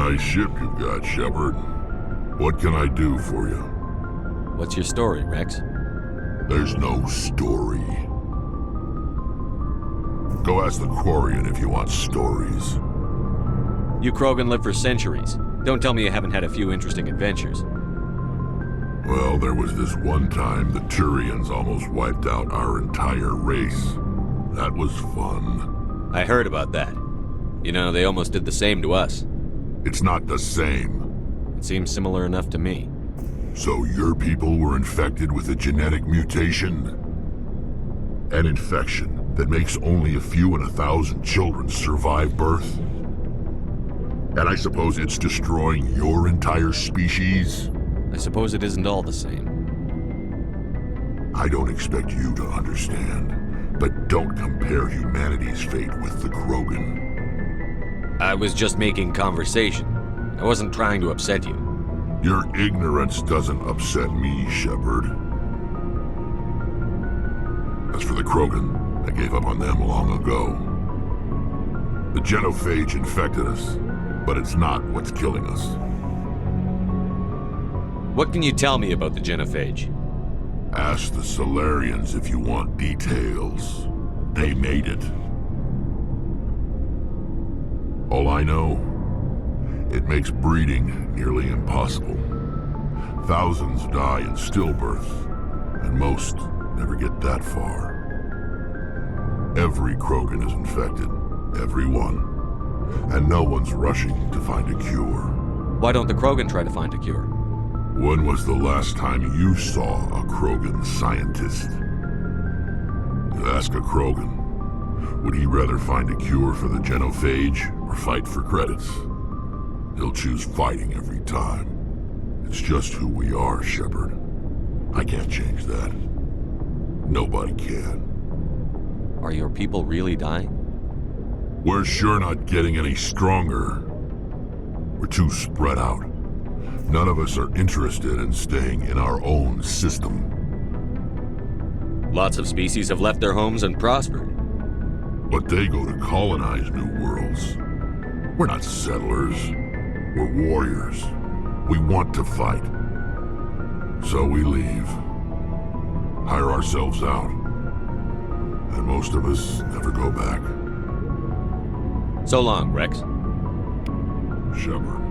Nice ship you've got, Shepard. What can I do for you? What's your story, Rex? There's no story. Go ask the Quarian if you want stories. You Krogan lived for centuries. Don't tell me you haven't had a few interesting adventures. Well, there was this one time the Turians almost wiped out our entire race. That was fun. I heard about that. You know, they almost did the same to us. It's not the same. It seems similar enough to me. So your people were infected with a genetic mutation? An infection that makes only a few in 1,000 children survive birth? And I suppose it's destroying your entire species? I suppose it isn't all the same. I don't expect you to understand, but don't compare humanity's fate with the Krogan. I was just making conversation. I wasn't trying to upset you. Your ignorance doesn't upset me, Shepard. As for the Krogan, I gave up on them long ago. The genophage infected us, but it's not what's killing us. What can you tell me about the genophage? Ask the Solarians if you want details. They made it. All I know, it makes breeding nearly impossible. Thousands die in stillbirth, and most never get that far. Every Krogan is infected, every one. And no one's rushing to find a cure. Why don't the Krogan try to find a cure? When was the last time you saw a Krogan scientist? Ask a Krogan. Would he rather find a cure for the genophage or fight for credits? He'll choose fighting every time. It's just who we are, Shepard. I can't change that. Nobody can. Are your people really dying? We're sure not getting any stronger. We're too spread out. None of us are interested in staying in our own system. Lots of species have left their homes and prospered. But they go to colonize new worlds. We're not settlers. We're warriors. We want to fight. So we leave. Hire ourselves out. And most of us never go back. So long, Rex. Shepard.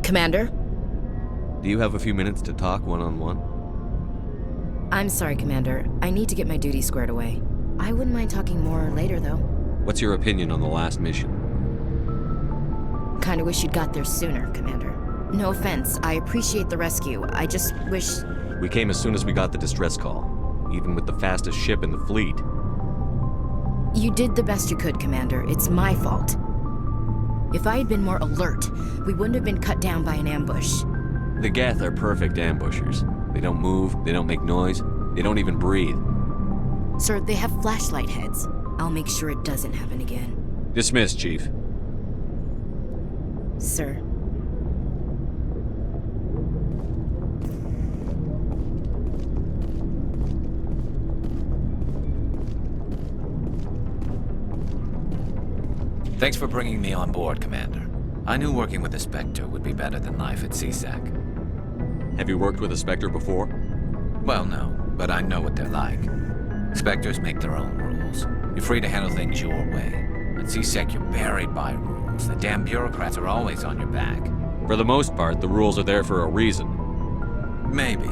Commander? Do you have a few minutes to talk one-on-one? I'm sorry, Commander. I need to get my duty squared away. I wouldn't mind talking more later, though. What's your opinion on the last mission? Kinda wish you'd got there sooner, Commander. No offense, I appreciate the rescue. I just wish... We came as soon as we got the distress call, even with the fastest ship in the fleet. You did the best you could, Commander. It's my fault. If I had been more alert, we wouldn't have been cut down by an ambush. The Geth are perfect ambushers. They don't move, they don't make noise, they don't even breathe. Sir, they have flashlight heads. I'll make sure it doesn't happen again. Dismissed, Chief. Sir. Thanks for bringing me on board, Commander. I knew working with a Spectre would be better than life at CSEC. Have you worked with a Spectre before? Well, no, but I know what they're like. Spectres make their own rules. You're free to handle things your way. At CSEC, you're buried by rules. The damn bureaucrats are always on your back. For the most part, the rules are there for a reason. Maybe.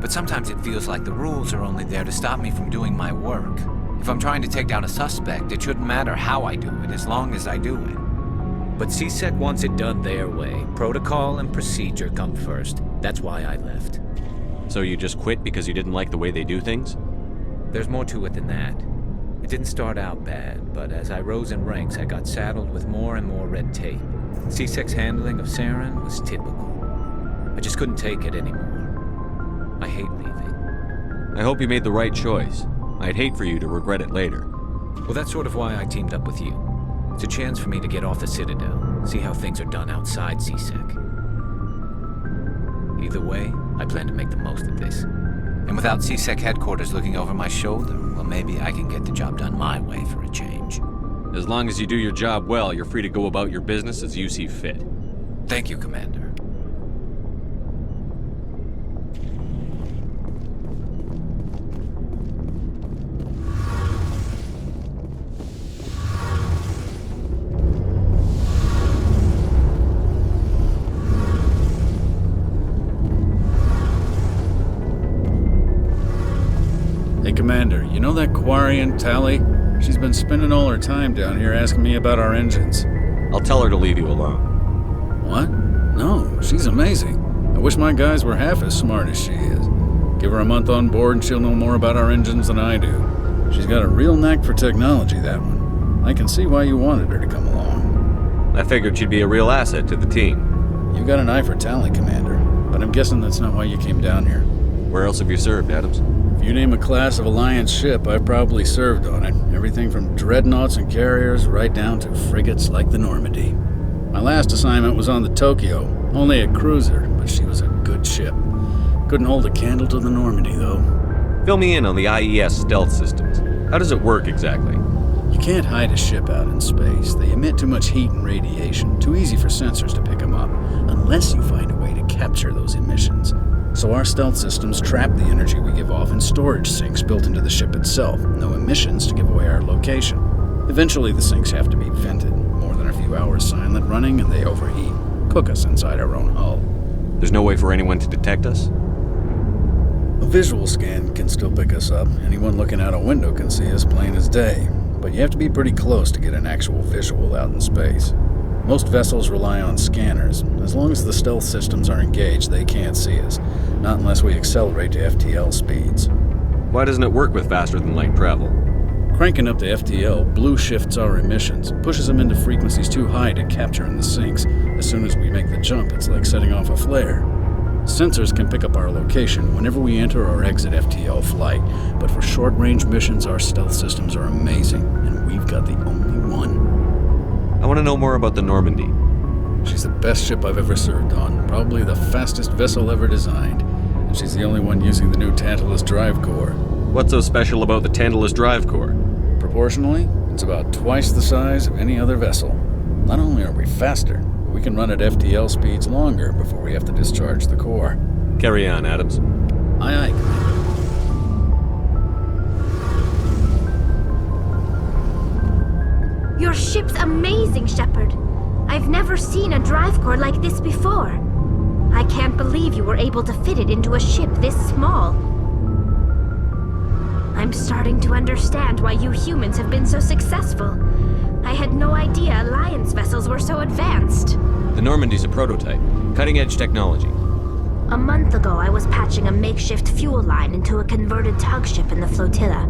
But sometimes it feels like the rules are only there to stop me from doing my work. If I'm trying to take down a suspect, it shouldn't matter how I do it, as long as I do it. But CSEC wants it done their way. Protocol and procedure come first. That's why I left. So you just quit because you didn't like the way they do things? There's more to it than that. It didn't start out bad, but as I rose in ranks, I got saddled with more and more red tape. CSEC's handling of Saren was typical. I just couldn't take it anymore. I hate leaving. I hope you made the right choice. I'd hate for you to regret it later. Well, that's sort of why I teamed up with you. It's a chance for me to get off the Citadel, see how things are done outside CSEC. Either way, I plan to make the most of this. And without CSEC headquarters looking over my shoulder, well, maybe I can get the job done my way for a change. As long as you do your job well, you're free to go about your business as you see fit. Thank you, Commander. Hey, Commander, you know that Quarian, Tally? She's been spending all her time down here asking me about our engines. I'll tell her to leave you alone. What? No, she's amazing. I wish my guys were half as smart as she is. Give her a month on board and she'll know more about our engines than I do. She's got a real knack for technology, that one. I can see why you wanted her to come along. I figured she'd be a real asset to the team. You got an eye for Tally, Commander, but I'm guessing that's not why you came down here. Where else have you served, Adams? If you name a class of Alliance ship, I've probably served on it. Everything from dreadnoughts and carriers right down to frigates like the Normandy. My last assignment was on the Tokyo, only a cruiser, but she was a good ship. Couldn't hold a candle to the Normandy, though. Fill me in on the IES stealth systems. How does it work exactly? You can't hide a ship out in space. They emit too much heat and radiation, too easy for sensors to pick them up, unless you find a way to capture those emissions. So our stealth systems trap the energy we give off in storage sinks built into the ship itself. No emissions to give away our location. Eventually the sinks have to be vented. More than a few hours silent running and they overheat. Cook us inside our own hull. There's no way for anyone to detect us? A visual scan can still pick us up. Anyone looking out a window can see us plain as day. But you have to be pretty close to get an actual visual out in space. Most vessels rely on scanners. As long as the stealth systems are engaged, they can't see us. Not unless we accelerate to FTL speeds. Why doesn't it work with faster-than-light travel? Cranking up to FTL blue shifts our emissions, pushes them into frequencies too high to capture in the sinks. As soon as we make the jump, it's like setting off a flare. Sensors can pick up our location whenever we enter or exit FTL flight, but for short-range missions, our stealth systems are amazing, and we've got the only one. I want to know more about the Normandy. She's the best ship I've ever served on, probably the fastest vessel ever designed, and she's the only one using the new Tantalus drive core. What's so special about the Tantalus drive core? Proportionally, it's about twice the size of any other vessel. Not only are we faster, but we can run at FTL speeds longer before we have to discharge the core. Carry on, Adams. Aye, aye, Commander. Your ship's amazing, Shepard. I've never seen a drive core like this before. I can't believe you were able to fit it into a ship this small. I'm starting to understand why you humans have been so successful. I had no idea Alliance vessels were so advanced. The Normandy's a prototype. Cutting-edge technology. A month ago, I was patching a makeshift fuel line into a converted tug ship in the flotilla.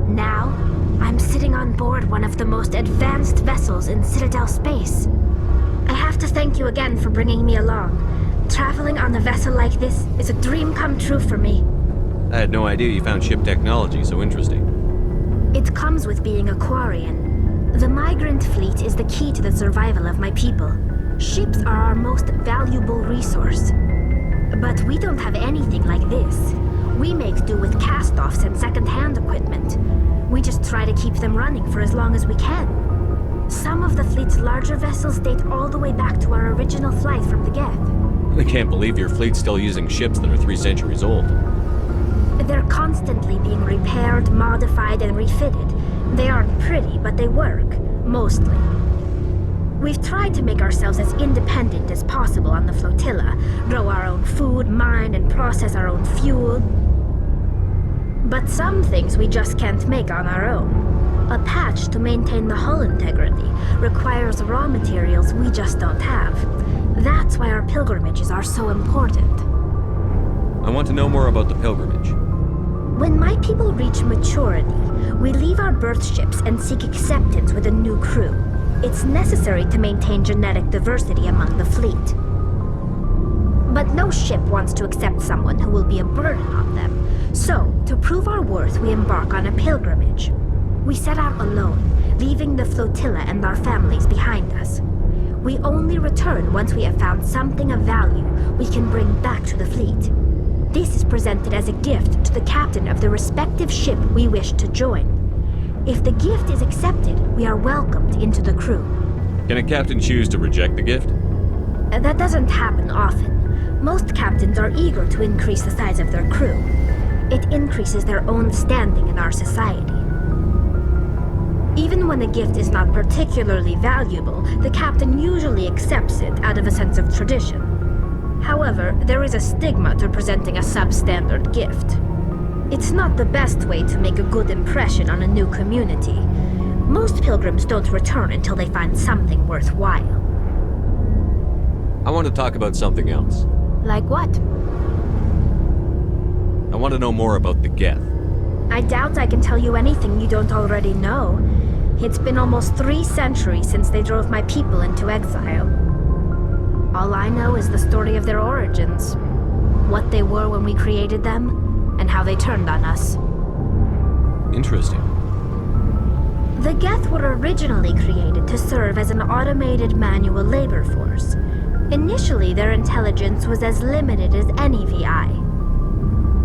Now, I'm sitting on board one of the most advanced vessels in Citadel space. I have to thank you again for bringing me along. Traveling on a vessel like this is a dream come true for me. I had no idea you found ship technology so interesting. It comes with being a Quarian. The migrant fleet is the key to the survival of my people. Ships are our most valuable resource. But we don't have anything like this. We make do with cast-offs and second-hand equipment. We just try to keep them running for as long as we can. Some of the fleet's larger vessels date all the way back to our original flight from the Geth. I can't believe your fleet's still using ships that are 3 centuries old. They're constantly being repaired, modified, and refitted. They aren't pretty, but they work. Mostly. We've tried to make ourselves as independent as possible on the flotilla, grow our own food, mine, and process our own fuel. But some things we just can't make on our own. A patch to maintain the hull integrity requires raw materials we just don't have. That's why our pilgrimages are so important. I want to know more about the pilgrimage. When my people reach maturity, we leave our birth ships and seek acceptance with a new crew. It's necessary to maintain genetic diversity among the fleet. But no ship wants to accept someone who will be a burden on them. So, to prove our worth, we embark on a pilgrimage. We set out alone, leaving the flotilla and our families behind us. We only return once we have found something of value we can bring back to the fleet. This is presented as a gift to the captain of the respective ship we wish to join. If the gift is accepted, we are welcomed into the crew. Can a captain choose to reject the gift? That doesn't happen often. Most captains are eager to increase the size of their crew. It increases their own standing in our society. Even when a gift is not particularly valuable, the captain usually accepts it out of a sense of tradition. However, there is a stigma to presenting a substandard gift. It's not the best way to make a good impression on a new community. Most pilgrims don't return until they find something worthwhile. I want to talk about something else. Like what? I want to know more about the Geth. I doubt I can tell you anything you don't already know. It's been almost 3 centuries since they drove my people into exile. All I know is the story of their origins. What they were when we created them, and how they turned on us. Interesting. The Geth were originally created to serve as an automated manual labor force. Initially, their intelligence was as limited as any VI.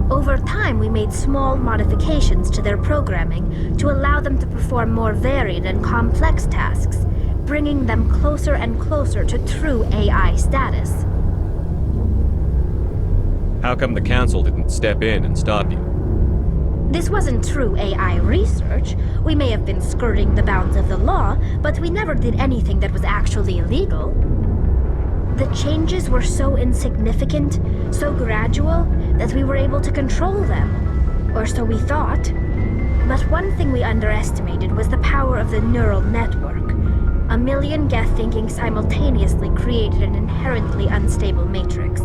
Over time, we made small modifications to their programming to allow them to perform more varied and complex tasks, bringing them closer and closer to true AI status. How come the Council didn't step in and stop you? This wasn't true AI research. We may have been skirting the bounds of the law, but we never did anything that was actually illegal. The changes were so insignificant, so gradual, that we were able to control them. Or so we thought. But one thing we underestimated was the power of the neural network. 1 million Geth thinking simultaneously created an inherently unstable matrix.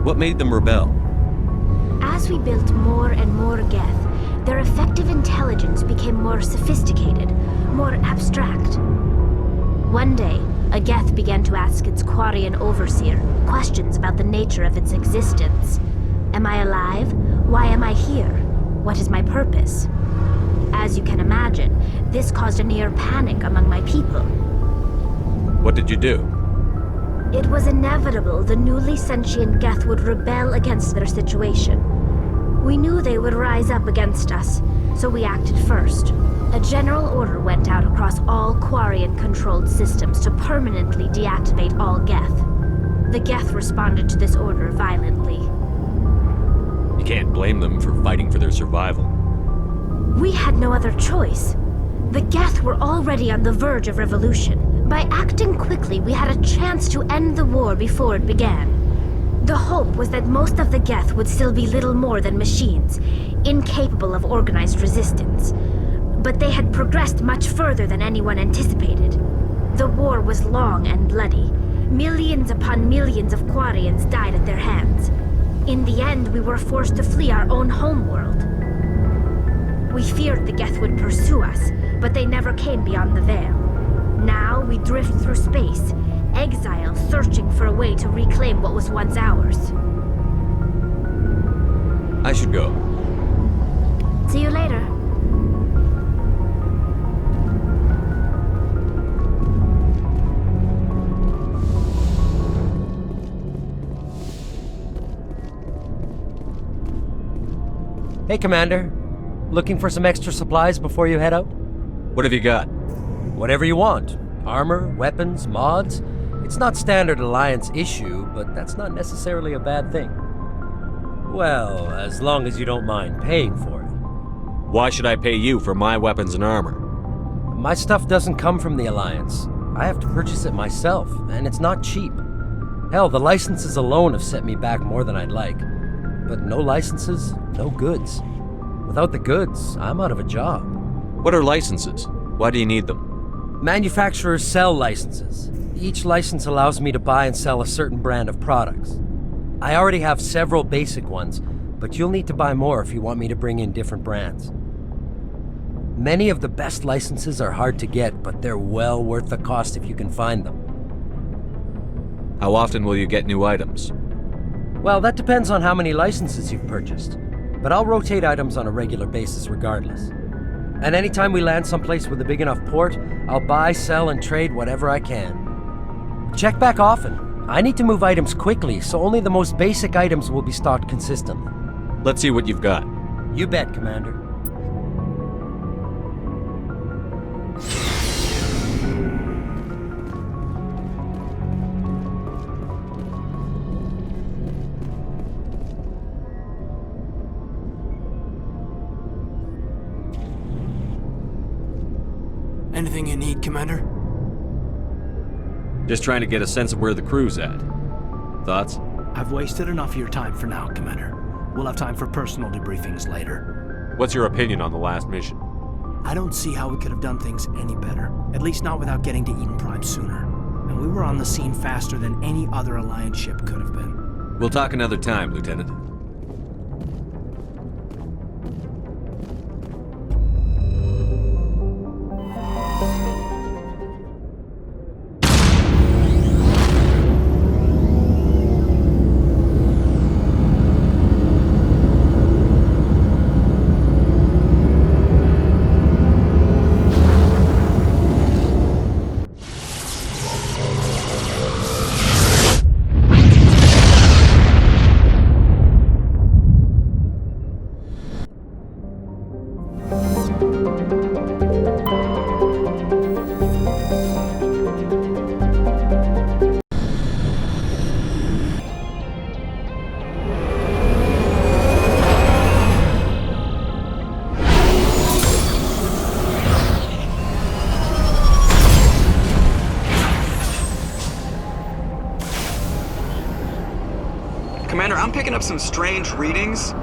What made them rebel? As we built more and more Geth, their effective intelligence became more sophisticated, more abstract. One day, a Geth began to ask its Quarian overseer questions about the nature of its existence. Am I alive? Why am I here? What is my purpose? As you can imagine, this caused a near panic among my people. What did you do? It was inevitable the newly sentient Geth would rebel against their situation. We knew they would rise up against us, so we acted first. A general order went out across all Quarian-controlled systems to permanently deactivate all Geth. The Geth responded to this order violently. You can't blame them for fighting for their survival. We had no other choice. The Geth were already on the verge of revolution. By acting quickly, we had a chance to end the war before it began. The hope was that most of the Geth would still be little more than machines, incapable of organized resistance. But they had progressed much further than anyone anticipated. The war was long and bloody. Millions upon millions of Quarians died at their hands. In the end, we were forced to flee our own homeworld. We feared the Geth would pursue us, but they never came beyond the Veil. Now we drift through space, exile, searching for a way to reclaim what was once ours. I should go. See you later. Hey, Commander. Looking for some extra supplies before you head out? What have you got? Whatever you want. Armor, weapons, mods. It's not standard Alliance issue, but that's not necessarily a bad thing. Well, as long as you don't mind paying for it. Why should I pay you for my weapons and armor? My stuff doesn't come from the Alliance. I have to purchase it myself, and it's not cheap. Hell, the licenses alone have set me back more than I'd like. But no licenses, no goods. Without the goods, I'm out of a job. What are licenses? Why do you need them? Manufacturers sell licenses. Each license allows me to buy and sell a certain brand of products. I already have several basic ones, but you'll need to buy more if you want me to bring in different brands. Many of the best licenses are hard to get, but they're well worth the cost if you can find them. How often will you get new items? Well, that depends on how many licenses you've purchased, but I'll rotate items on a regular basis regardless. And anytime we land someplace with a big enough port, I'll buy, sell, and trade whatever I can. Check back often. I need to move items quickly, so only the most basic items will be stocked consistently. Let's see what you've got. You bet, Commander. Anything you need, Commander? Just trying to get a sense of where the crew's at. Thoughts? I've wasted enough of your time for now, Commander. We'll have time for personal debriefings later. What's your opinion on the last mission? I don't see how we could have done things any better. At least not without getting to Eden Prime sooner. And we were on the scene faster than any other Alliance ship could have been. We'll talk another time, Lieutenant. Commander, I'm picking up some strange readings.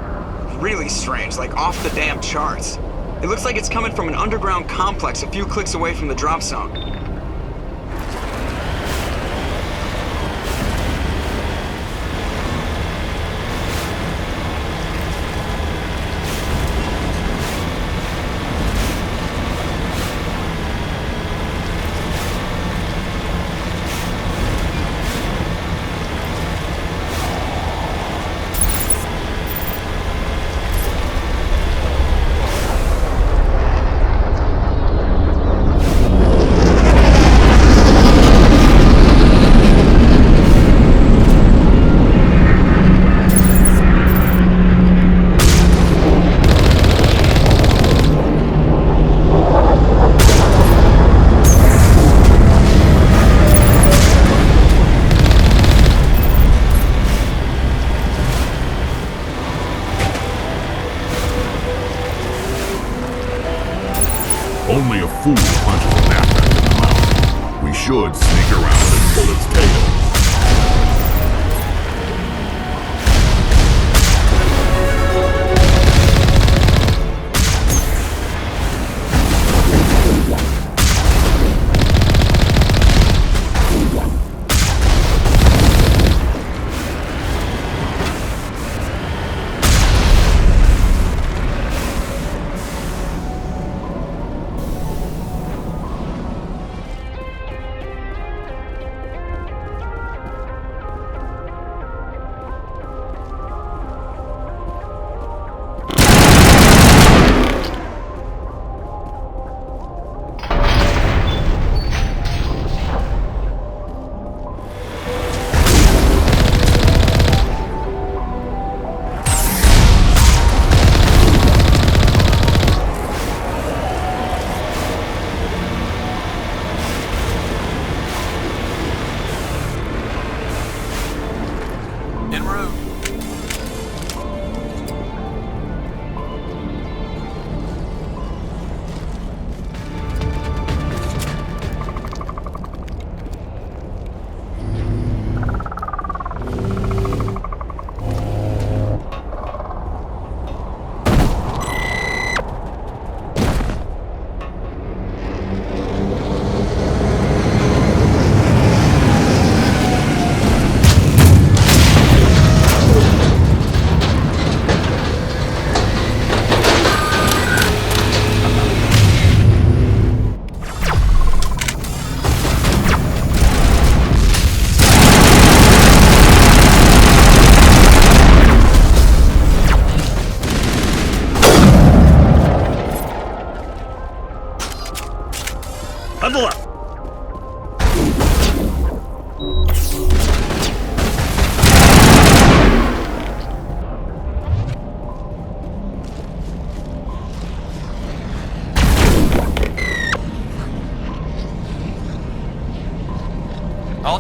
Really strange, like off the damn charts. It looks like it's coming from an underground complex a few clicks away from the drop zone. Only a fool punches a gnat back in the mouth. We should sneak around and pull its tail.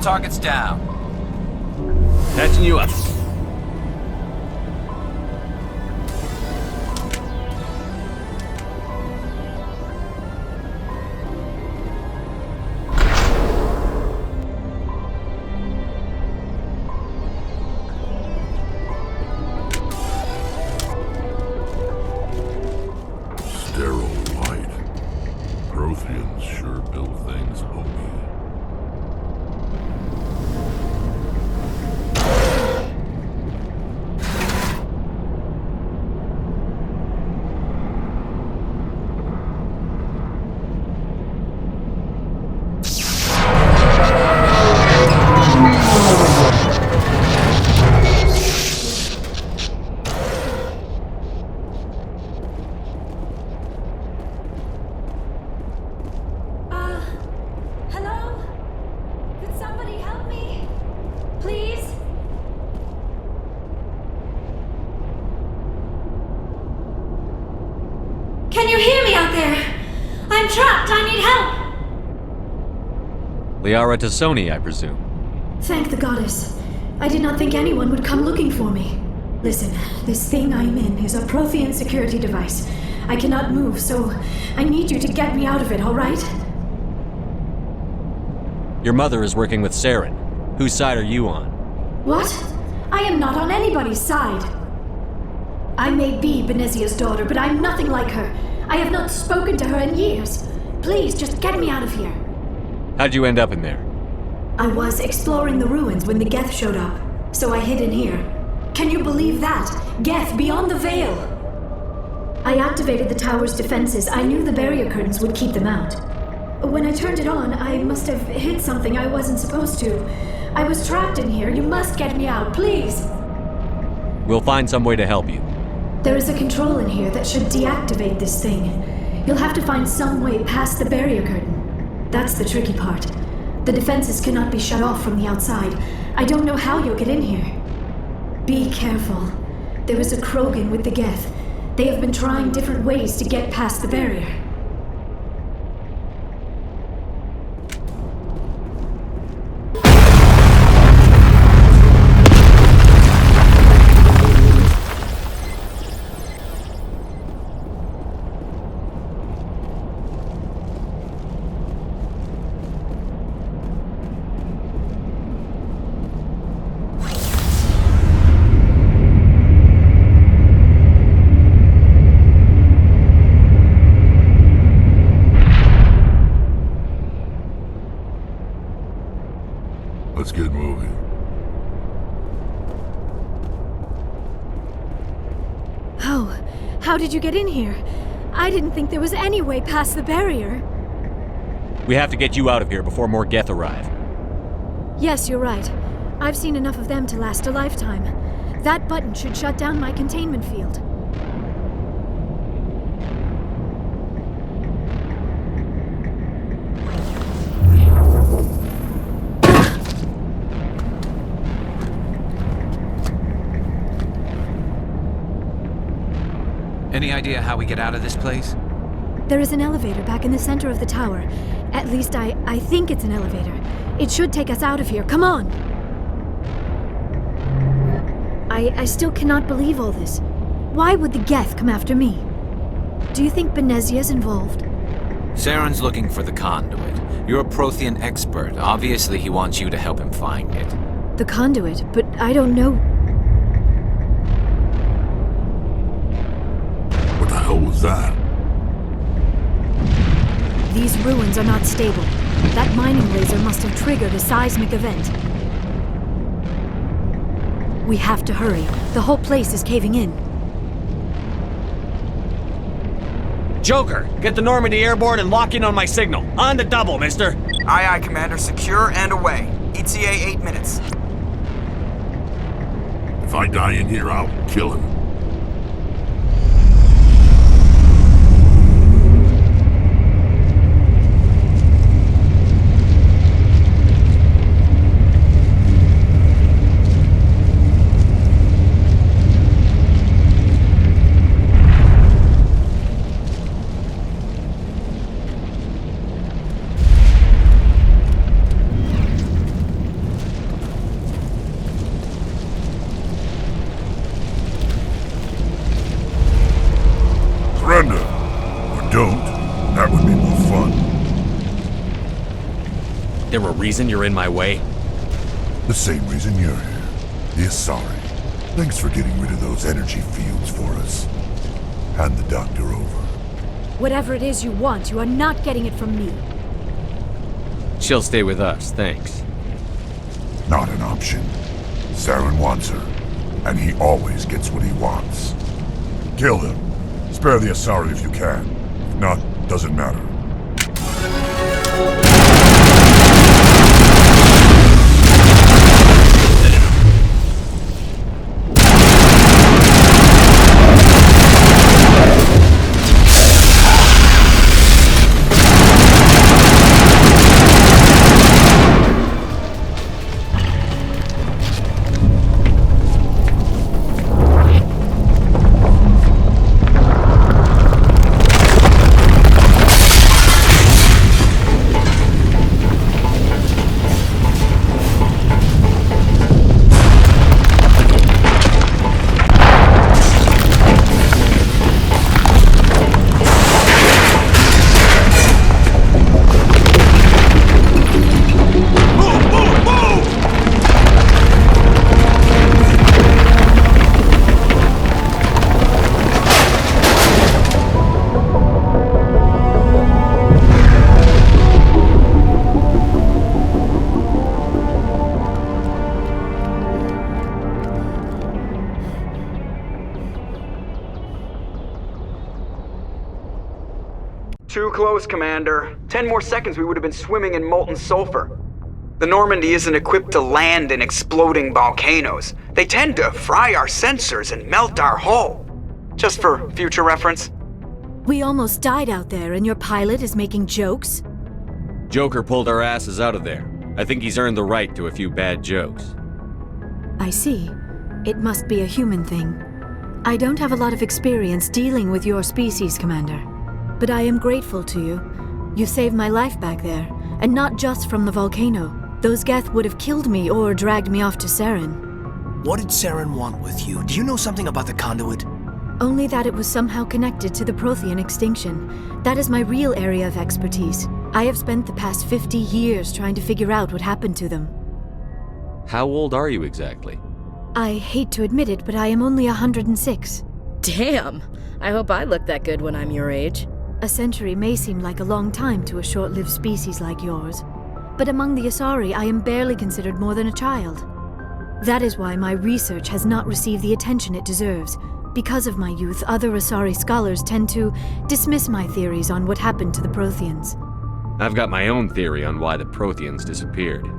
targets down. Patching you up. Sterile light. Protheans sure build things homey. Hello? Could somebody help me? Please? Can you hear me out there? I'm trapped. I need help. Liara to Sony, I presume. Thank the goddess. I did not think anyone would come looking for me. Listen, this thing I'm in is a Prothean security device. I cannot move, so I need you to get me out of it, all right? Your mother is working with Saren. Whose side are you on? What? I am not on anybody's side. I may be Benezia's daughter, but I'm nothing like her. I have not spoken to her in years. Please, just get me out of here. How'd you end up in there? I was exploring the ruins when the Geth showed up, so I hid in here. Can you believe that? Geth, beyond the veil! I activated the tower's defenses. I knew the barrier curtains would keep them out. When I turned it on, I must have hit something I wasn't supposed to. I was trapped in here. You must get me out, please! We'll find some way to help you. There is a control in here that should deactivate this thing. You'll have to find some way past the barrier curtain. That's the tricky part. The defenses cannot be shut off from the outside. I don't know how you'll get in here. Be careful. There is a Krogan with the Geth. They have been trying different ways to get past the barrier. Let's get moving. How did you get in here? I didn't think there was any way past the barrier. We have to get you out of here before more Geth arrive. Yes, you're right. I've seen enough of them to last a lifetime. That button should shut down my containment field. Any idea how we get out of this place? There is an elevator back in the center of the tower. At least I think it's an elevator. It should take us out of here. Come on! I still cannot believe all this. Why would the Geth come after me? Do you think Benezia's involved? Saren's looking for the conduit. You're a Prothean expert. Obviously, he wants you to help him find it. The conduit, but I don't know. What the hell was that? These ruins are not stable. That mining laser must have triggered a seismic event. We have to hurry. The whole place is caving in. Joker, get the Normandy airborne and lock in on my signal. On the double, mister. Aye, aye, Commander. Secure and away. ETA 8 minutes. If I die in here, I'll kill him. there a reason you're in my way? The same reason you're here. The Asari. Thanks for getting rid of those energy fields for us. Hand the doctor over. Whatever it is you want, you are not getting it from me. She'll stay with us, thanks. Not an option. Saren wants her, and he always gets what he wants. Kill him. Spare the Asari if you can. If not, doesn't matter. Too close, Commander. 10 more seconds we would have been swimming in molten sulfur. The Normandy isn't equipped to land in exploding volcanoes. They tend to fry our sensors and melt our hull. Just for future reference. We almost died out there, and your pilot is making jokes? Joker pulled our asses out of there. I think he's earned the right to a few bad jokes. I see. It must be a human thing. I don't have a lot of experience dealing with your species, Commander. But I am grateful to you. You saved my life back there, and not just from the volcano. Those Geth would have killed me or dragged me off to Saren. What did Saren want with you? Do you know something about the conduit? Only that it was somehow connected to the Prothean extinction. That is my real area of expertise. I have spent the past 50 years trying to figure out what happened to them. How old are you exactly? I hate to admit it, but I am only 106. Damn! I hope I look that good when I'm your age. A century may seem like a long time to a short-lived species like yours, but among the Asari I am barely considered more than a child. That is why my research has not received the attention it deserves. Because of my youth, other Asari scholars tend to dismiss my theories on what happened to the Protheans. I've got my own theory on why the Protheans disappeared.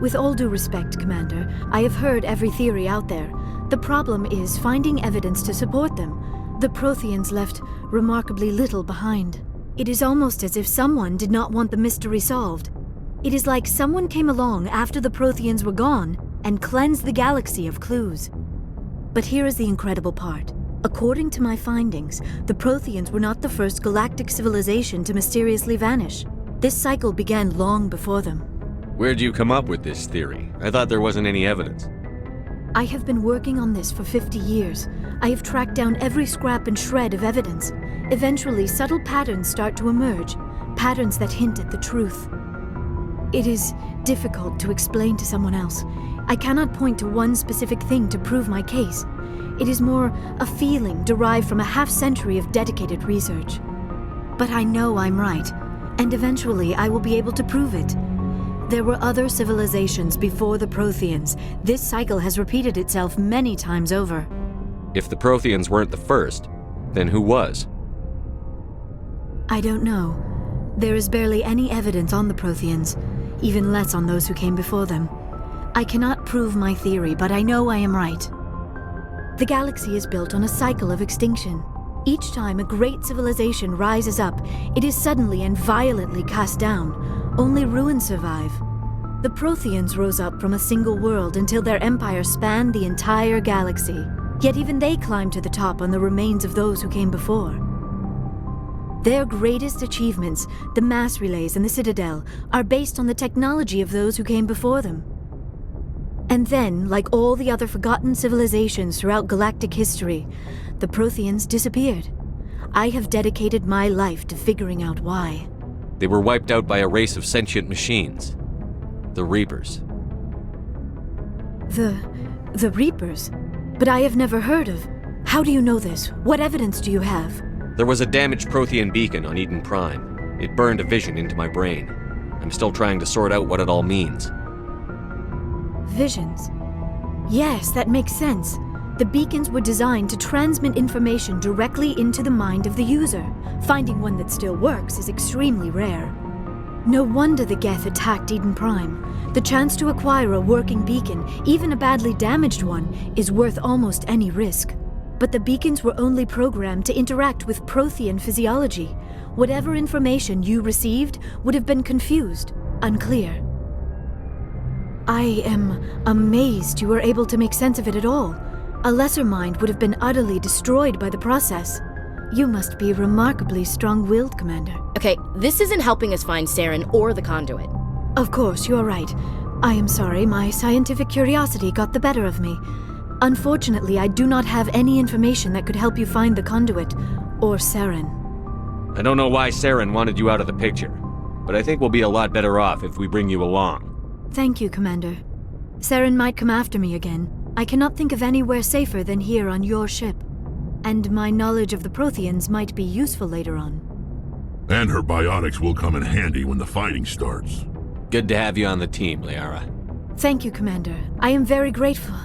With all due respect, Commander, I have heard every theory out there. The problem is finding evidence to support them. The Protheans left remarkably little behind. It is almost as if someone did not want the mystery solved. It is like someone came along after the Protheans were gone and cleansed the galaxy of clues. But here is the incredible part. According to my findings, the Protheans were not the first galactic civilization to mysteriously vanish. This cycle began long before them. Where'd you come up with this theory? I thought there wasn't any evidence. I have been working on this for 50 years. I have tracked down every scrap and shred of evidence. Eventually, subtle patterns start to emerge, patterns that hint at the truth. It is difficult to explain to someone else. I cannot point to one specific thing to prove my case. It is more a feeling derived from a half-century of dedicated research. But I know I'm right, and eventually I will be able to prove it. There were other civilizations before the Protheans. This cycle has repeated itself many times over. If the Protheans weren't the first, then who was? I don't know. There is barely any evidence on the Protheans, even less on those who came before them. I cannot prove my theory, but I know I am right. The galaxy is built on a cycle of extinction. Each time a great civilization rises up, it is suddenly and violently cast down. Only ruins survive. The Protheans rose up from a single world until their empire spanned the entire galaxy. Yet even they climbed to the top on the remains of those who came before. Their greatest achievements, the mass relays and the Citadel, are based on the technology of those who came before them. And then, like all the other forgotten civilizations throughout galactic history, the Protheans disappeared. I have dedicated my life to figuring out why. They were wiped out by a race of sentient machines. The Reapers. The Reapers? But I have never heard of. How do you know this? What evidence do you have? There was a damaged Prothean beacon on Eden Prime. It burned a vision into my brain. I'm still trying to sort out what it all means. Visions. Yes, that makes sense. The beacons were designed to transmit information directly into the mind of the user. Finding one that still works is extremely rare. No wonder the Geth attacked Eden Prime. The chance to acquire a working beacon, even a badly damaged one, is worth almost any risk. But the beacons were only programmed to interact with Prothean physiology. Whatever information you received would have been confused, unclear. I am amazed you were able to make sense of it at all. A lesser mind would have been utterly destroyed by the process. You must be remarkably strong-willed, Commander. Okay, this isn't helping us find Saren or the conduit. Of course, you're right. I am sorry, my scientific curiosity got the better of me. Unfortunately, I do not have any information that could help you find the conduit, or Saren. I don't know why Saren wanted you out of the picture, but I think we'll be a lot better off if we bring you along. Thank you, Commander. Saren might come after me again. I cannot think of anywhere safer than here on your ship. And my knowledge of the Protheans might be useful later on. And her biotics will come in handy when the fighting starts. Good to have you on the team, Liara. Thank you, Commander. I am very grateful.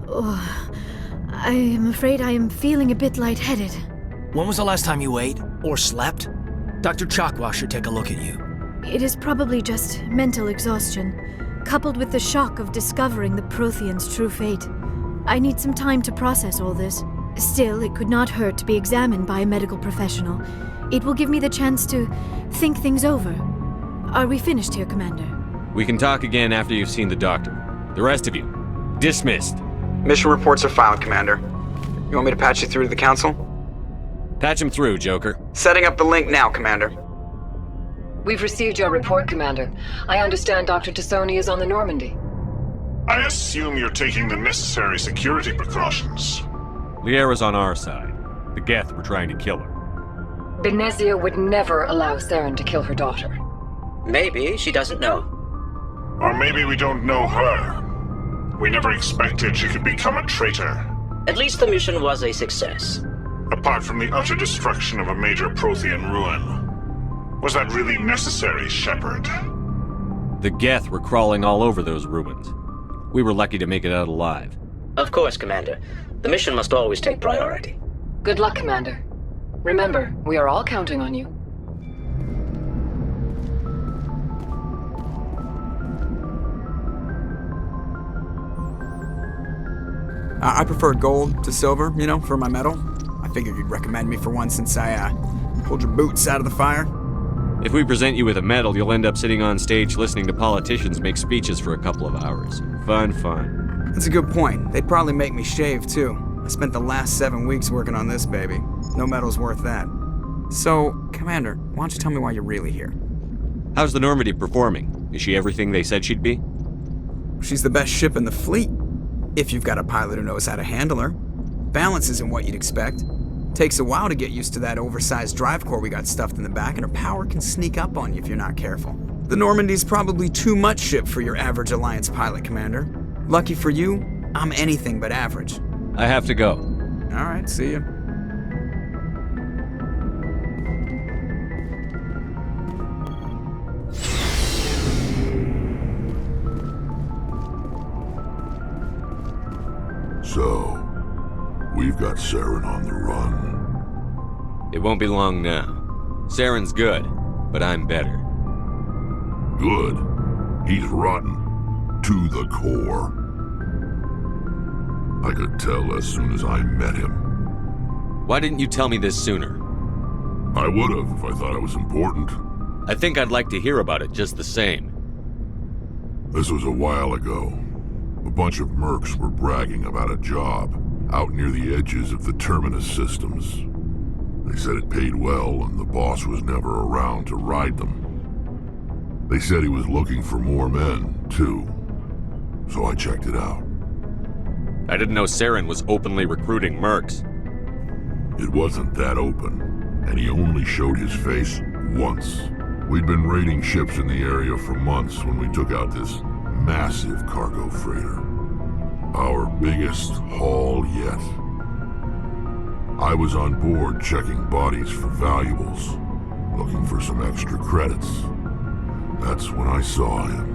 Oh, I am afraid I am feeling a bit lightheaded. When was the last time you ate? Or slept? Dr. Chakwa should take a look at you. It is probably just mental exhaustion, coupled with the shock of discovering the Protheans' true fate. I need some time to process all this. Still, it could not hurt to be examined by a medical professional. It will give me the chance to think things over. Are we finished here, Commander? We can talk again after you've seen the doctor. The rest of you, dismissed. Mission reports are filed, Commander. You want me to patch you through to the Council? Patch him through, Joker. Setting up the link now, Commander. We've received your report, Commander. I understand Dr. Tassoni is on the Normandy. I assume you're taking the necessary security precautions. Liara's on our side. The Geth were trying to kill her. Benezia would never allow Saren to kill her daughter. Maybe she doesn't know. Or maybe we don't know her. We never expected she could become a traitor. At least the mission was a success. Apart from the utter destruction of a major Prothean ruin. Was that really necessary, Shepard? The Geth were crawling all over those ruins. We were lucky to make it out alive. Of course, Commander. The mission must always take priority. Good luck, Commander. Remember, we are all counting on you. I prefer gold to silver, for my medal. I figured you'd recommend me for one since I pulled your boots out of the fire. If we present you with a medal, you'll end up sitting on stage listening to politicians make speeches for a couple of hours. Fun. That's a good point. They'd probably make me shave, too. I spent the last 7 weeks working on this baby. No medal's worth that. So, Commander, why don't you tell me why you're really here? How's the Normandy performing? Is she everything they said she'd be? She's the best ship in the fleet. If you've got a pilot who knows how to handle her. Balance isn't what you'd expect. Takes a while to get used to that oversized drive core we got stuffed in the back, and her power can sneak up on you if you're not careful. The Normandy's probably too much ship for your average Alliance pilot, Commander. Lucky for you, I'm anything but average. I have to go. All right, see ya. So, we've got Saren on the run. It won't be long now. Saren's good, but I'm better. Good? He's rotten. To the core. I could tell as soon as I met him. Why didn't you tell me this sooner? I would've if I thought it was important. I think I'd like to hear about it just the same. This was a while ago. A bunch of mercs were bragging about a job out near the edges of the Terminus systems. They said it paid well and the boss was never around to ride them. They said he was looking for more men, too. So I checked it out. I didn't know Saren was openly recruiting mercs. It wasn't that open, and he only showed his face once. We'd been raiding ships in the area for months when we took out this massive cargo freighter. Our biggest haul yet. I was on board checking bodies for valuables, looking for some extra credits. That's when I saw him.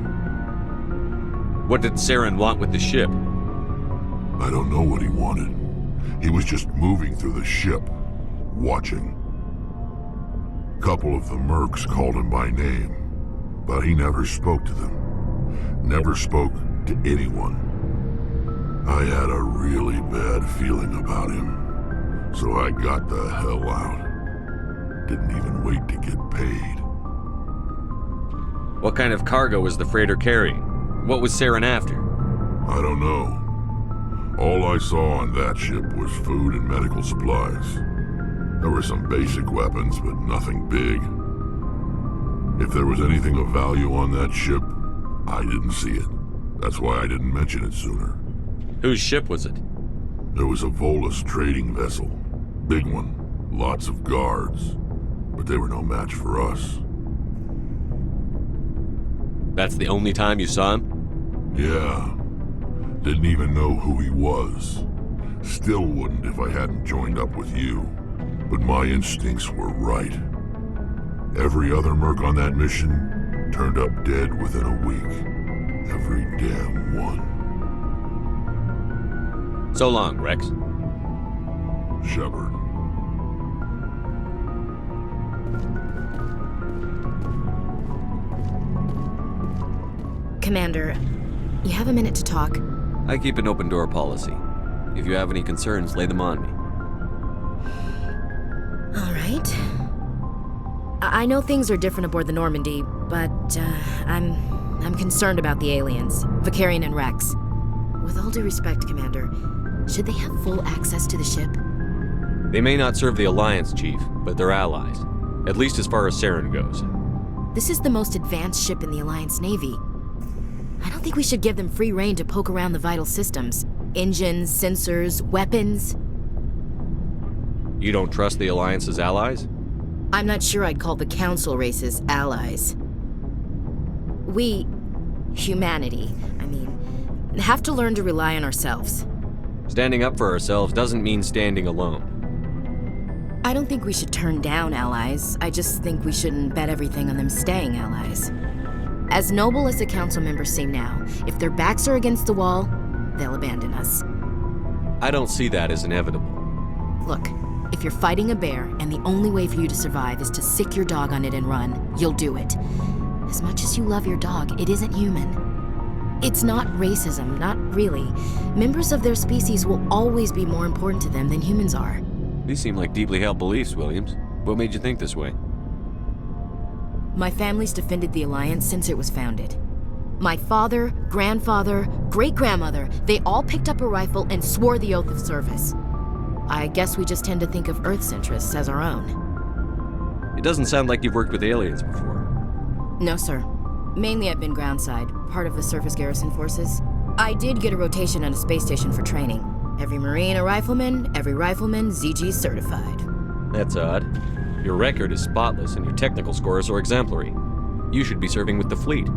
What did Saren want with the ship? I don't know what he wanted. He was just moving through the ship, watching. Couple of the mercs called him by name, but he never spoke to them. Never spoke to anyone. I had a really bad feeling about him, so I got the hell out. Didn't even wait to get paid. What kind of cargo was the freighter carrying? What was Saren after? I don't know. All I saw on that ship was food and medical supplies. There were some basic weapons, but nothing big. If there was anything of value on that ship, I didn't see it. That's why I didn't mention it sooner. Whose ship was it? It was a Volus trading vessel. Big one. Lots of guards. But they were no match for us. That's the only time you saw him? Yeah. Didn't even know who he was. Still wouldn't if I hadn't joined up with you. But my instincts were right. Every other merc on that mission turned up dead within a week. Every damn one. So long, Rex. Shepard. Commander, you have a minute to talk? I keep an open door policy. If you have any concerns, lay them on me. All right. I know things are different aboard the Normandy, but I'm concerned about the aliens, Vicarian and Rex. With all due respect, Commander, should they have full access to the ship? They may not serve the Alliance, Chief, but they're allies. At least as far as Saren goes. This is the most advanced ship in the Alliance Navy. I don't think we should give them free rein to poke around the vital systems. Engines, sensors, weapons. You don't trust the Alliance's allies? I'm not sure I'd call the Council races allies. We, humanity, have to learn to rely on ourselves. Standing up for ourselves doesn't mean standing alone. I don't think we should turn down allies. I just think we shouldn't bet everything on them staying allies. As noble as the Council members seem now, if their backs are against the wall, they'll abandon us. I don't see that as inevitable. Look, if you're fighting a bear and the only way for you to survive is to sick your dog on it and run, you'll do it. As much as you love your dog, it isn't human. It's not racism, not really. Members of their species will always be more important to them than humans are. These seem like deeply held beliefs, Williams. What made you think this way? My family's defended the Alliance since it was founded. My father, grandfather, great-grandmother, they all picked up a rifle and swore the oath of service. I guess we just tend to think of Earth's interests as our own. It doesn't sound like you've worked with aliens before. No, sir. Mainly I've been groundside, part of the surface garrison forces. I did get a rotation on a space station for training. Every Marine a rifleman, every rifleman ZG certified. That's odd. Your record is spotless and your technical scores are exemplary. You should be serving with the fleet.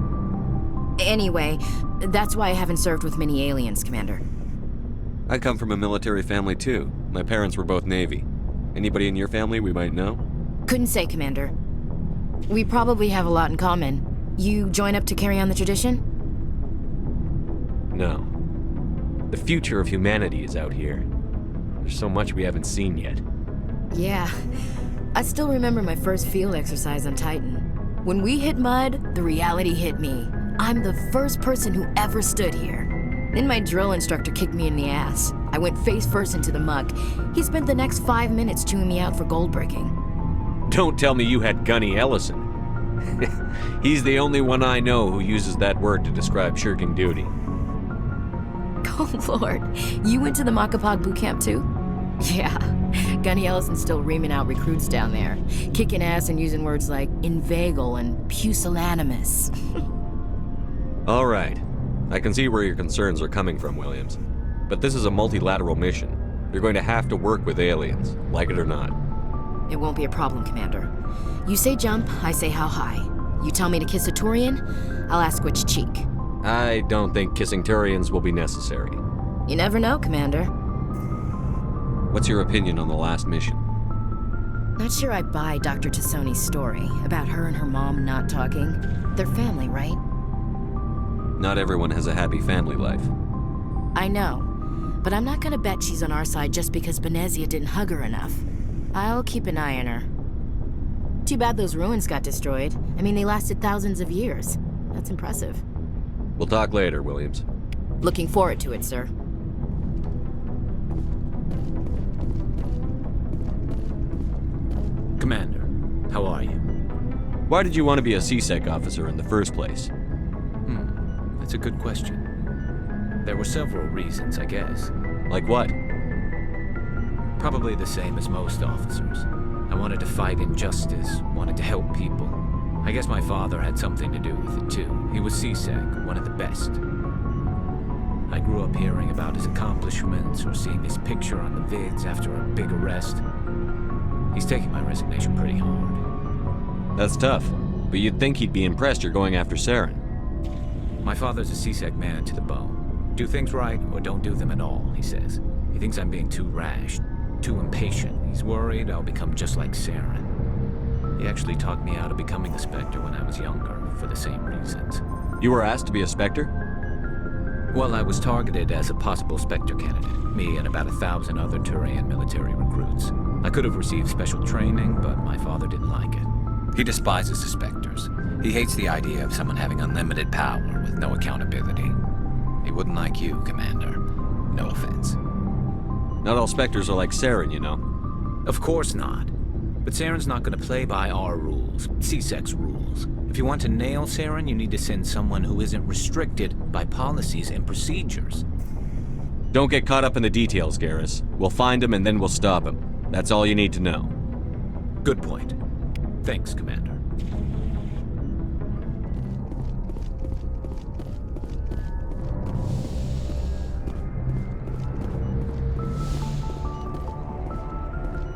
Anyway, that's why I haven't served with many aliens, Commander. I come from a military family too. My parents were both Navy. Anybody in your family we might know? Couldn't say, Commander. We probably have a lot in common. You join up to carry on the tradition? No. The future of humanity is out here. There's so much we haven't seen yet. Yeah. I still remember my first field exercise on Titan. When we hit mud, the reality hit me. I'm the first person who ever stood here. Then my drill instructor kicked me in the ass. I went face first into the muck. He spent the next 5 minutes chewing me out for gold breaking. Don't tell me you had Gunny Ellison. He's the only one I know who uses that word to describe shirking duty. Oh, Lord. You went to the Makapog boot camp, too? Yeah. Gunny Ellison's still reaming out recruits down there. Kicking ass and using words like inveigle and pusillanimous. All right. I can see where your concerns are coming from, Williams. But this is a multilateral mission. You're going to have to work with aliens, like it or not. It won't be a problem, Commander. You say jump, I say how high. You tell me to kiss a Turian, I'll ask which cheek. I don't think kissing Turians will be necessary. You never know, Commander. What's your opinion on the last mission? Not sure I buy Dr. Tassoni's story about her and her mom not talking. They're family, right? Not everyone has a happy family life. I know, but I'm not gonna bet she's on our side just because Benezia didn't hug her enough. I'll keep an eye on her. Too bad those ruins got destroyed. I mean, they lasted thousands of years. That's impressive. We'll talk later, Williams. Looking forward to it, sir. Commander, how are you? Why did you want to be a CSEC officer in the first place? That's a good question. There were several reasons, I guess. Like what? Probably the same as most officers. I wanted to fight injustice, wanted to help people. I guess my father had something to do with it too. He was CSEC, one of the best. I grew up hearing about his accomplishments or seeing his picture on the vids after a big arrest. He's taking my resignation pretty hard. That's tough, but you'd think he'd be impressed you're going after Saren. My father's a CSEC man to the bone. Do things right or don't do them at all, he says. He thinks I'm being too rash, too impatient. He's worried I'll become just like Saren. He actually talked me out of becoming a Spectre when I was younger, for the same reasons. You were asked to be a Spectre? Well, I was targeted as a possible Spectre candidate. Me and about 1,000 other Turian military recruits. I could have received special training, but my father didn't like it. He despises the Spectres. He hates the idea of someone having unlimited power with no accountability. He wouldn't like you, Commander. No offense. Not all Spectres are like Saren, you know. Of course not. But Saren's not going to play by our rules, CSEC's rules. If you want to nail Saren, you need to send someone who isn't restricted by policies and procedures. Don't get caught up in the details, Garrus. We'll find him and then we'll stop him. That's all you need to know. Good point. Thanks, Commander.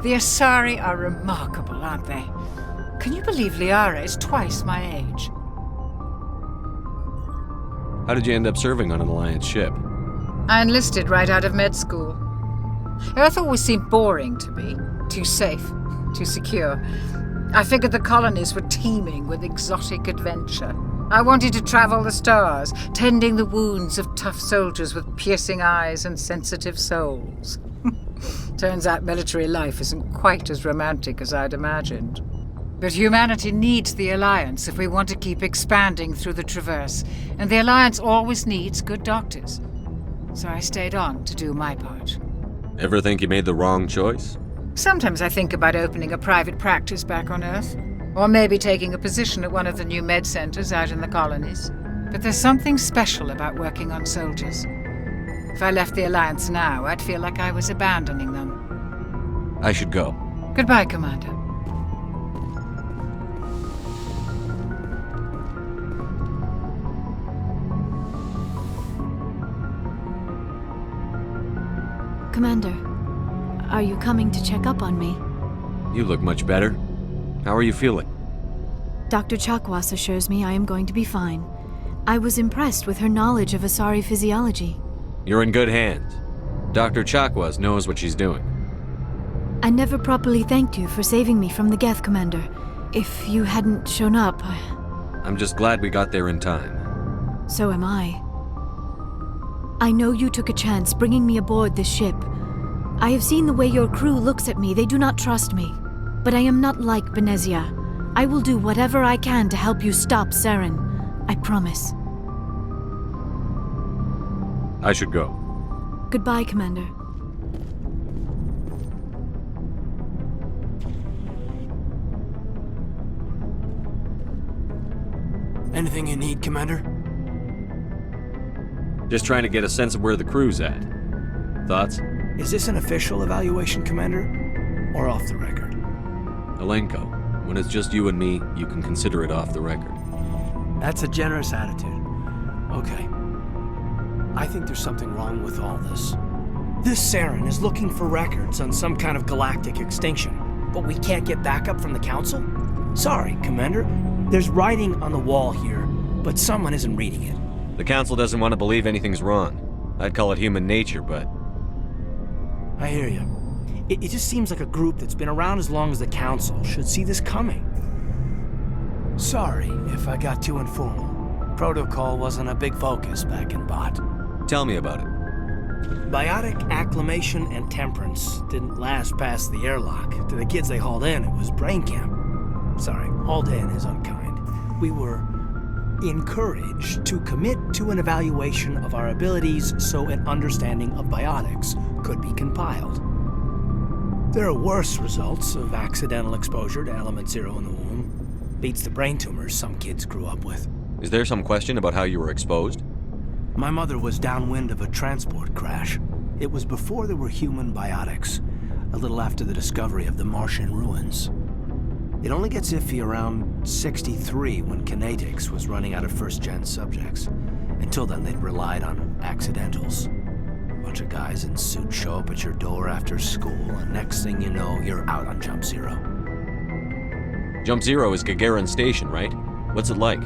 The Asari are remarkable, aren't they? Can you believe Liara is twice my age? How did you end up serving on an Alliance ship? I enlisted right out of med school. Earth always seemed boring to me. Too safe, too secure. I figured the colonies were teeming with exotic adventure. I wanted to travel the stars, tending the wounds of tough soldiers with piercing eyes and sensitive souls. Turns out military life isn't quite as romantic as I'd imagined. But humanity needs the Alliance if we want to keep expanding through the Traverse, and the Alliance always needs good doctors. So I stayed on to do my part. Ever think you made the wrong choice? Sometimes I think about opening a private practice back on Earth, or maybe taking a position at one of the new med centers out in the colonies. But there's something special about working on soldiers. If I left the Alliance now, I'd feel like I was abandoning them. I should go. Goodbye, Commander. Commander, are you coming to check up on me? You look much better. How are you feeling? Dr. Chakwas assures me I am going to be fine. I was impressed with her knowledge of Asari physiology. You're in good hands. Dr. Chakwas knows what she's doing. I never properly thanked you for saving me from the Geth, Commander. If you hadn't shown up, I'm just glad we got there in time. So am I. I know you took a chance bringing me aboard this ship. I have seen the way your crew looks at me. They do not trust me. But I am not like Benezia. I will do whatever I can to help you stop Saren. I promise. I should go. Goodbye, Commander. Anything you need, Commander? Just trying to get a sense of where the crew's at. Thoughts? Is this an official evaluation, Commander? Or off the record? Alenko, when it's just you and me, you can consider it off the record. That's a generous attitude. Okay. I think there's something wrong with all this. This Saren is looking for records on some kind of galactic extinction. But we can't get backup from the Council? Sorry, Commander. There's writing on the wall here, but someone isn't reading it. The Council doesn't want to believe anything's wrong. I'd call it human nature, but... I hear you. It just seems like a group that's been around as long as the Council should see this coming. Sorry if I got too informal. Protocol wasn't a big focus back in Bot. Tell me about it. Biotic acclimation and temperance didn't last past the airlock. To the kids they hauled in, it was brain camp. Sorry, hauled in is unkind. We were encouraged to commit to an evaluation of our abilities so an understanding of biotics could be compiled. There are worse results of accidental exposure to element 0 in the womb. Beats the brain tumors some kids grew up with. Is there some question about how you were exposed? My mother was downwind of a transport crash. It was before there were human biotics, a little after the discovery of the Martian ruins. It only gets iffy around 63 when Kinetics was running out of first-gen subjects. Until then, they'd relied on accidentals. A bunch of guys in suits show up at your door after school, and next thing you know, you're out on Jump Zero. Jump Zero is Gagarin Station, right? What's it like?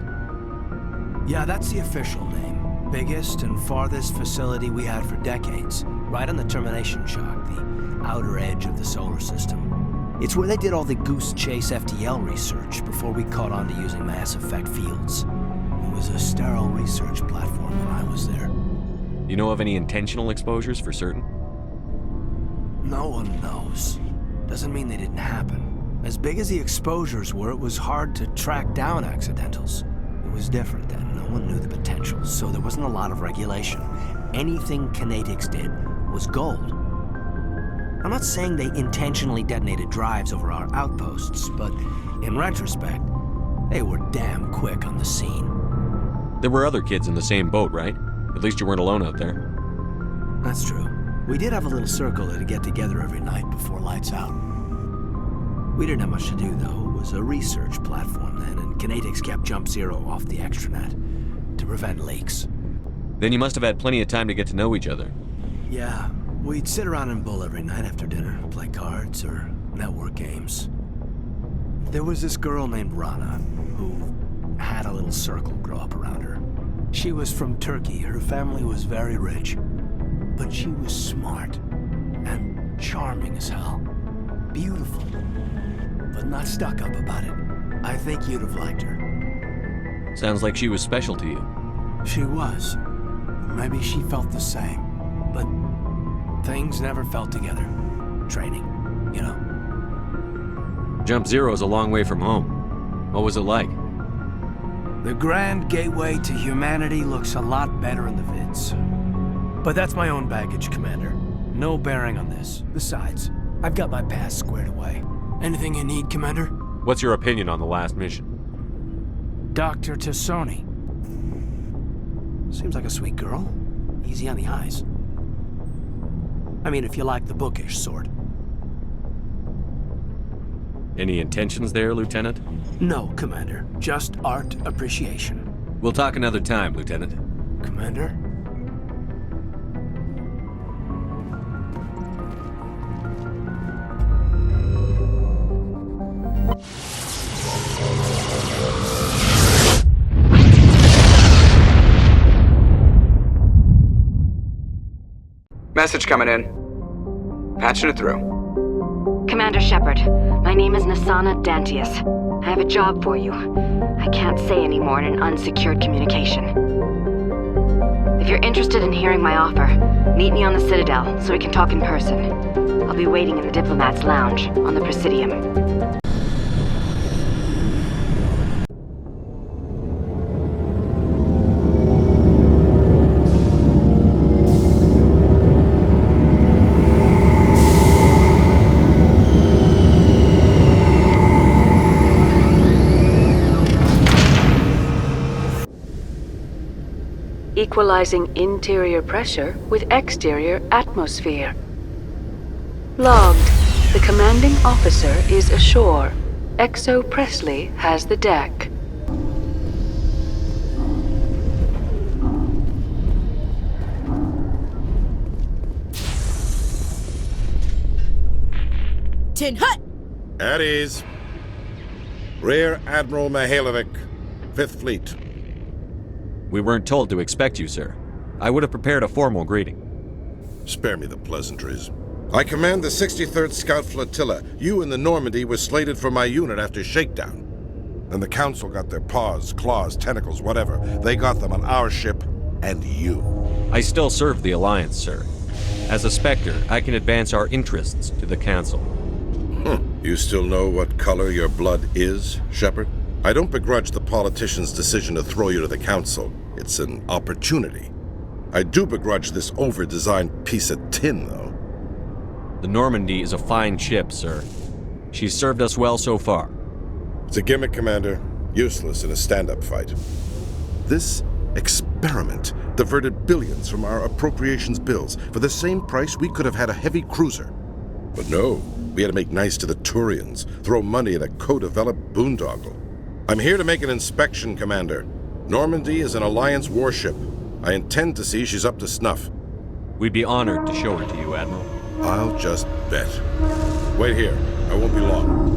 Yeah, that's the official name. Biggest and farthest facility we had for decades. Right on the termination shock, the outer edge of the solar system. It's where they did all the Goose Chase FTL research before we caught on to using mass effect fields. It was a sterile research platform when I was there. You know of any intentional exposures for certain? No one knows. Doesn't mean they didn't happen. As big as the exposures were, it was hard to track down accidentals. It was different then. No one knew the potential, so there wasn't a lot of regulation. Anything Kinetics did was gold. I'm not saying they intentionally detonated drives over our outposts, but in retrospect, they were damn quick on the scene. There were other kids in the same boat, right? At least you weren't alone out there. That's true. We did have a little circle that'd get together every night before lights out. We didn't have much to do, though. It was a research platform then, and Kinetics kept Jump Zero off the extranet to prevent leaks. Then you must have had plenty of time to get to know each other. Yeah. We'd sit around and bull every night after dinner, play cards or network games. There was this girl named Rana, who had a little circle grow up around her. She was from Turkey. Her family was very rich. But she was smart and charming as hell. Beautiful, but not stuck up about it. I think you'd have liked her. Sounds like she was special to you. She was. Maybe she felt the same, but things never felt together. Training, you know. Jump Zero is a long way from home. What was it like? The grand gateway to humanity looks a lot better in the vids. But that's my own baggage, Commander. No bearing on this. Besides, I've got my past squared away. Anything you need, Commander? What's your opinion on the last mission? Dr. Tassoni. Seems like a sweet girl. Easy on the eyes. I mean, if you like the bookish sort. Any intentions there, Lieutenant? No, Commander. Just art appreciation. We'll talk another time, Lieutenant. Commander? Message coming in. Patching it through. Commander Shepard, my name is Nasana Dantius. I have a job for you. I can't say any more in an unsecured communication. If you're interested in hearing my offer, meet me on the Citadel so we can talk in person. I'll be waiting in the Diplomat's Lounge on the Presidium. Equalizing interior pressure with exterior atmosphere. Logged. The commanding officer is ashore. Exo Presley has the deck. Tin Hut! At ease. Rear Admiral Mihailovic, 5th Fleet. We weren't told to expect you, sir. I would have prepared a formal greeting. Spare me the pleasantries. I command the 63rd Scout Flotilla. You and the Normandy were slated for my unit after shakedown. And the Council got their paws, claws, tentacles, whatever. They got them on our ship and you. I still serve the Alliance, sir. As a Spectre, I can advance our interests to the Council. You still know what color your blood is, Shepard? I don't begrudge the politician's decision to throw you to the Council. It's an opportunity. I do begrudge this over-designed piece of tin, though. The Normandy is a fine ship, sir. She's served us well so far. It's a gimmick, Commander. Useless in a stand-up fight. This experiment diverted billions from our appropriations bills. For the same price, we could have had a heavy cruiser. But no, we had to make nice to the Turians, throw money at a co-developed boondoggle. I'm here to make an inspection, Commander. Normandy is an Alliance warship. I intend to see she's up to snuff. We'd be honored to show her to you, Admiral. I'll just bet. Wait here. I won't be long.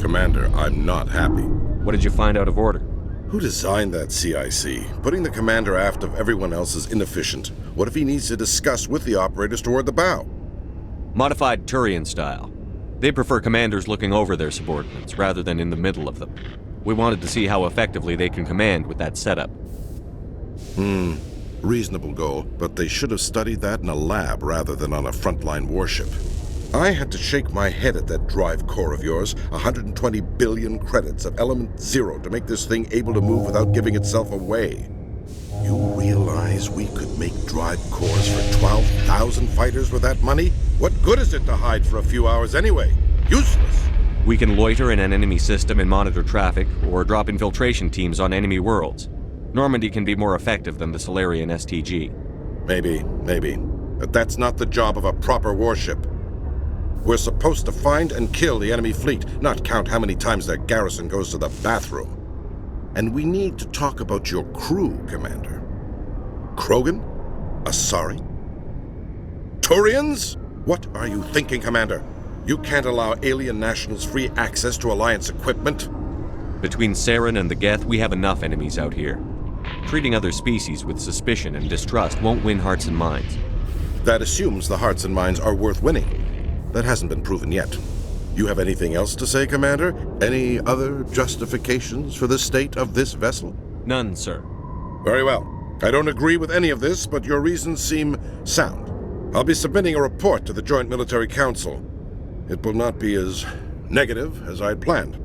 Commander, I'm not happy. What did you find out of order? Who designed that CIC? Putting the commander aft of everyone else is inefficient. What if he needs to discuss with the operators toward the bow? Modified Turian style. They prefer commanders looking over their subordinates rather than in the middle of them. We wanted to see how effectively they can command with that setup. Reasonable goal, but they should have studied that in a lab rather than on a frontline warship. I had to shake my head at that drive core of yours. 120 billion credits of element 0 to make this thing able to move without giving itself away. You realize we could make drive cores for 12,000 fighters with that money? What good is it to hide for a few hours anyway? Useless! We can loiter in an enemy system and monitor traffic, or drop infiltration teams on enemy worlds. Normandy can be more effective than the Solarian STG. Maybe. But that's not the job of a proper warship. We're supposed to find and kill the enemy fleet, not count how many times their garrison goes to the bathroom. And we need to talk about your crew, Commander. Krogan? Asari? Turians? What are you thinking, Commander? You can't allow alien nationals free access to Alliance equipment? Between Saren and the Geth, we have enough enemies out here. Treating other species with suspicion and distrust won't win hearts and minds. That assumes the hearts and minds are worth winning. That hasn't been proven yet. You have anything else to say, Commander? Any other justifications for the state of this vessel? None, sir. Very well. I don't agree with any of this, but your reasons seem sound. I'll be submitting a report to the Joint Military Council. It will not be as negative as I'd planned.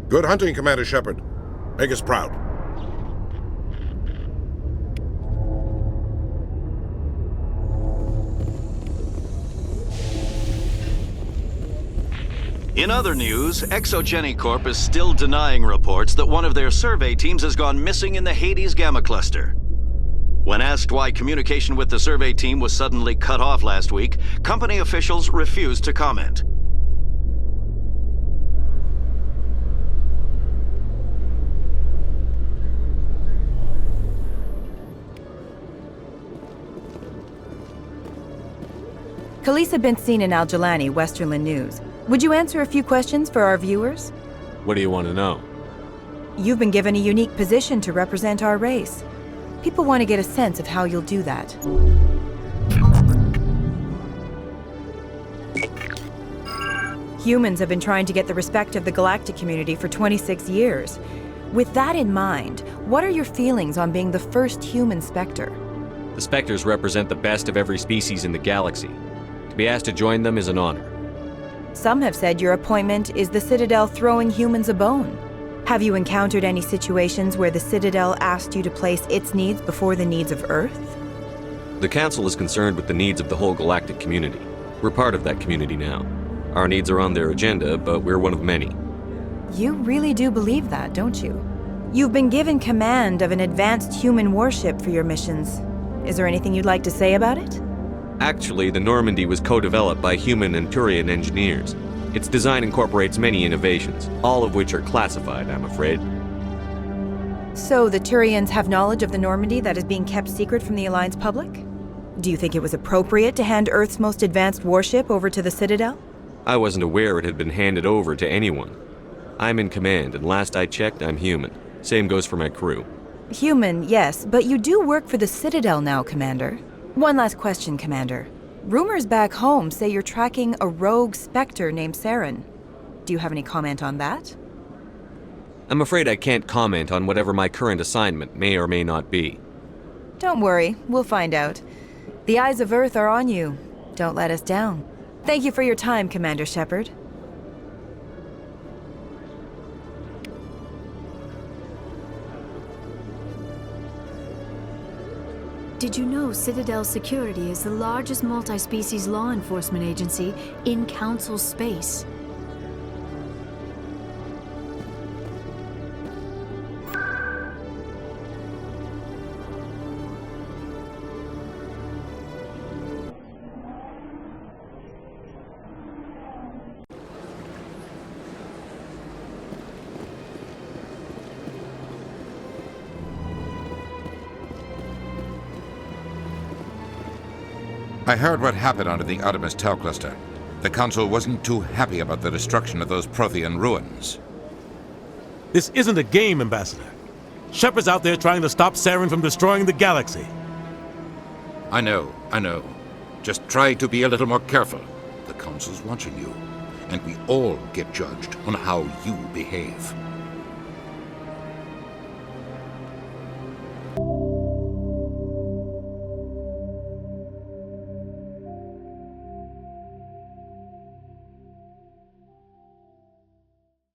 Good hunting, Commander Shepard. Make us proud. In other news, Exogeny Corp is still denying reports that one of their survey teams has gone missing in the Hades Gamma Cluster. When asked why communication with the survey team was suddenly cut off last week, company officials refused to comment. Khaleesa been seen in Al-Jalani, Westerland News. Would you answer a few questions for our viewers? What do you want to know? You've been given a unique position to represent our race. People want to get a sense of how you'll do that. Humans have been trying to get the respect of the galactic community for 26 years. With that in mind, what are your feelings on being the first human Spectre? The Spectres represent the best of every species in the galaxy. To be asked to join them is an honor. Some have said your appointment is the Citadel throwing humans a bone. Have you encountered any situations where the Citadel asked you to place its needs before the needs of Earth? The Council is concerned with the needs of the whole galactic community. We're part of that community now. Our needs are on their agenda, but we're one of many. You really do believe that, don't you? You've been given command of an advanced human warship for your missions. Is there anything you'd like to say about it? Actually, the Normandy was co-developed by human and Turian engineers. Its design incorporates many innovations, all of which are classified, I'm afraid. So the Turians have knowledge of the Normandy that is being kept secret from the Alliance public? Do you think it was appropriate to hand Earth's most advanced warship over to the Citadel? I wasn't aware it had been handed over to anyone. I'm in command, and last I checked, I'm human. Same goes for my crew. Human, yes, but you do work for the Citadel now, Commander. One last question, Commander. Rumors back home say you're tracking a rogue Spectre named Saren. Do you have any comment on that? I'm afraid I can't comment on whatever my current assignment may or may not be. Don't worry, we'll find out. The eyes of Earth are on you. Don't let us down. Thank you for your time, Commander Shepard. Did you know Citadel Security is the largest multi-species law enforcement agency in Council space? I heard what happened under the Artemis Tau cluster. The Council wasn't too happy about the destruction of those Prothean ruins. This isn't a game, Ambassador. Shepard's out there trying to stop Saren from destroying the galaxy. I know. Just try to be a little more careful. The Council's watching you, and we all get judged on how you behave.